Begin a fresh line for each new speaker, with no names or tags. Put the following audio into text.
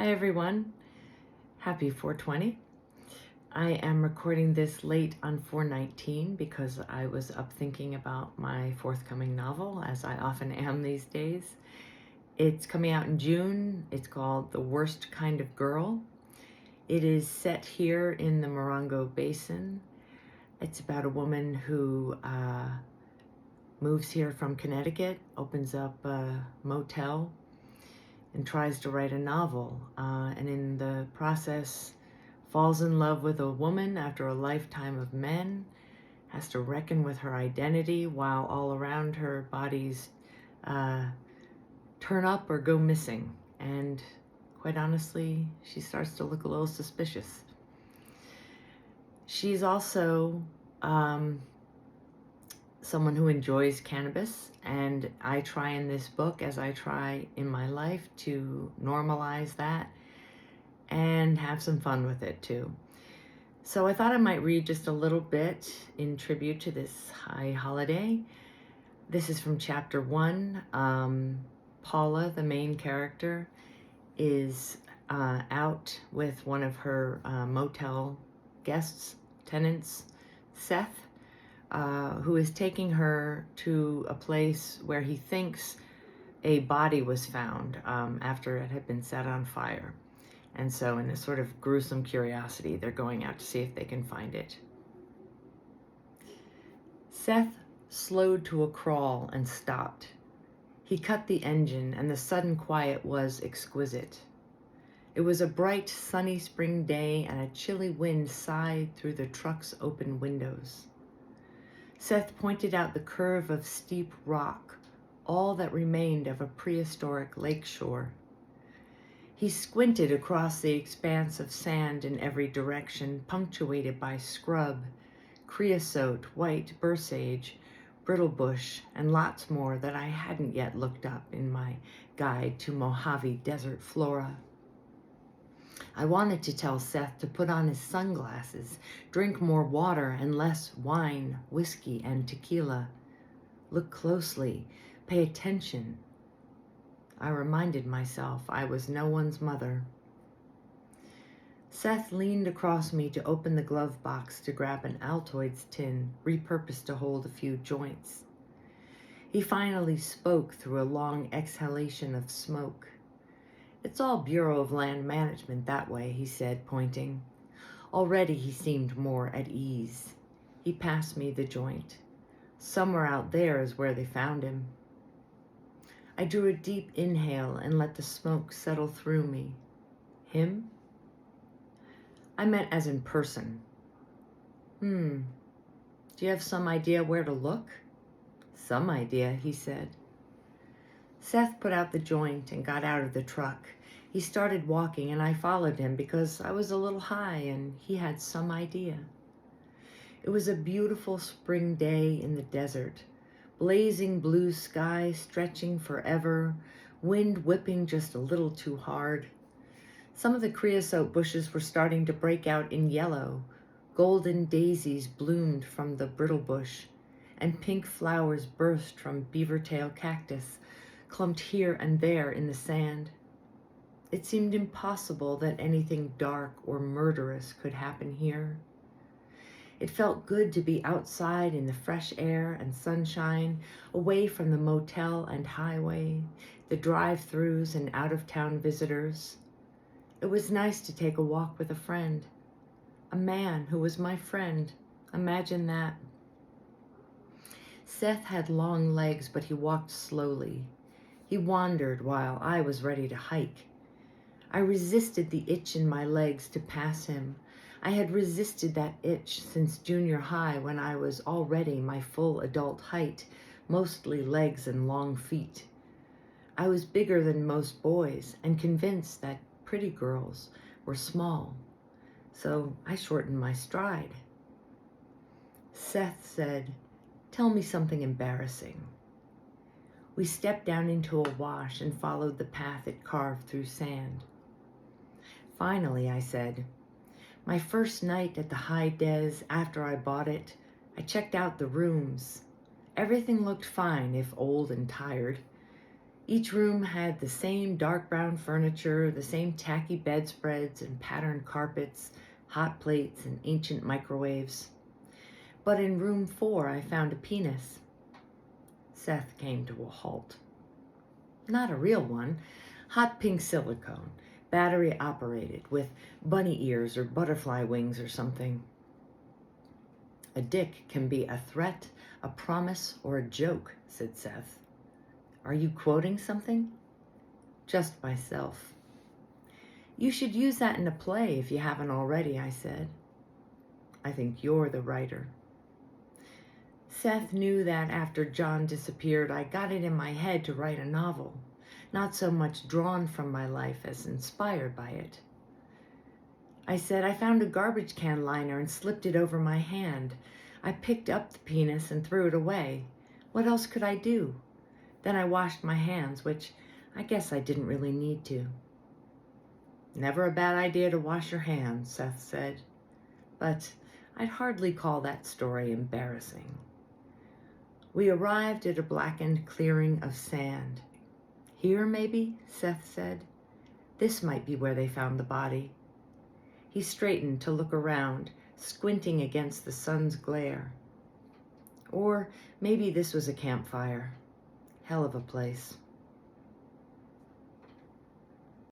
Hi everyone, happy 420. I am recording this late on 419 because I was up thinking about my forthcoming novel, as I often am these days. It's coming out in June. It's called The Worst Kind of Girl. It is set here in the Morongo Basin. It's about a woman who moves here from Connecticut, opens up a motel, and tries to write a novel, and in the process falls in love with a woman after a lifetime of men, has to reckon with her identity while all around her bodies turn up or go missing. And quite honestly, she starts to look a little suspicious. She's also someone who enjoys cannabis, and I try in this book, as I try in my life, to normalize that and have some fun with it too. So I thought I might read just a little bit in tribute to this high holiday. This is from chapter 1. Paula, the main character, is out with one of her motel tenants, Seth, who is taking her to a place where he thinks a body was found after it had been set on fire. And so in a sort of gruesome curiosity, they're going out to see if they can find it. Seth slowed to a crawl and stopped. He cut the engine, and the sudden quiet was exquisite. It was a bright, sunny spring day, and a chilly wind sighed through the truck's open windows. Seth pointed out the curve of steep rock, all that remained of a prehistoric lakeshore. He squinted across the expanse of sand in every direction, punctuated by scrub, creosote, white bursage, brittlebush, and lots more that I hadn't yet looked up in my guide to Mojave Desert flora. I wanted to tell Seth to put on his sunglasses, drink more water and less wine, whiskey, and tequila. Look closely, pay attention. I reminded myself I was no one's mother. Seth leaned across me to open the glove box to grab an Altoids tin, repurposed to hold a few joints. He finally spoke through a long exhalation of smoke. "It's all Bureau of Land Management that way," he said, pointing. Already he seemed more at ease. He passed me the joint. "Somewhere out there is where they found him." I drew a deep inhale and let the smoke settle through me. Him? I meant as in person. Do you have some idea where to look? Some idea, he said. Seth put out the joint and got out of the truck. He started walking, and I followed him because I was a little high and he had some idea. It was a beautiful spring day in the desert. Blazing blue sky stretching forever, wind whipping just a little too hard. Some of the creosote bushes were starting to break out in yellow. Golden daisies bloomed from the brittlebush, and pink flowers burst from beaver-tail cactus, clumped here and there in the sand. It seemed impossible that anything dark or murderous could happen here. It felt good to be outside in the fresh air and sunshine, away from the motel and highway, the drive-thrus and out-of-town visitors. It was nice to take a walk with a friend, a man who was my friend. Imagine that. Seth had long legs, but he walked slowly. He wandered while I was ready to hike. I resisted the itch in my legs to pass him. I had resisted that itch since junior high, when I was already my full adult height, mostly legs and long feet. I was bigger than most boys and convinced that pretty girls were small, so I shortened my stride. Seth said, "Tell me something embarrassing." We stepped down into a wash and followed the path it carved through sand. Finally, I said, "My first night at the High Des, after I bought it, I checked out the rooms. Everything looked fine, if old and tired. Each room had the same dark brown furniture, the same tacky bedspreads and patterned carpets, hot plates and ancient microwaves. But in room 4, I found a penis. Seth came to a halt. Not a real one, hot pink silicone, battery operated, with bunny ears or butterfly wings or something. A dick can be a threat, a promise, or a joke, said Seth. Are you quoting something? Just myself. You should use that in a play if you haven't already, I said. I think you're the writer. Seth knew that after John disappeared, I got it in my head to write a novel, not so much drawn from my life as inspired by it. I said, I found a garbage can liner and slipped it over my hand. I picked up the penis and threw it away. What else could I do? Then I washed my hands, which I guess I didn't really need to. Never a bad idea to wash your hands, Seth said. But I'd hardly call that story embarrassing. We arrived at a blackened clearing of sand. Here, maybe, Seth said. This might be where they found the body. He straightened to look around, squinting against the sun's glare. Or maybe this was a campfire. Hell of a place.